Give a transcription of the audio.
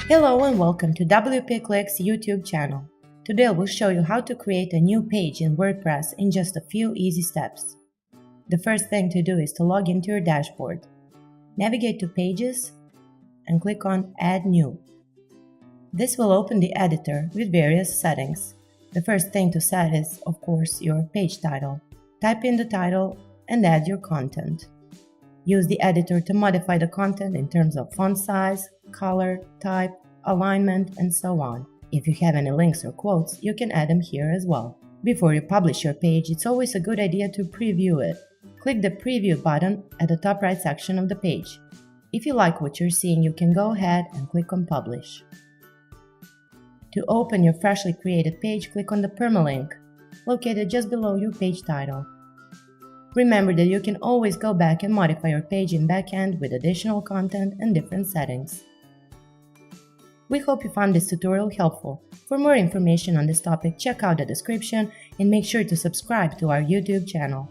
Hello and welcome to WPKlik's YouTube channel. Today I will show you how to create a new page in WordPress in just a few easy steps. The first thing to do is to log into your dashboard. Navigate to Pages and click on Add New. This will open the editor with various settings. The first thing to set is, of course, your page title. Type in the title and add your content. Use the editor to modify the content in terms of font size, color, type, alignment, and so on. If you have any links or quotes, you can add them here as well. Before you publish your page, it's always a good idea to preview it. Click the Preview button at the top right section of the page. If you like what you're seeing, you can go ahead and click on Publish. To open your freshly created page, click on the permalink, located just below your page title. Remember that you can always go back and modify your page in backend with additional content and different settings. We hope you found this tutorial helpful. For more information on this topic, check out the description and make sure to subscribe to our YouTube channel.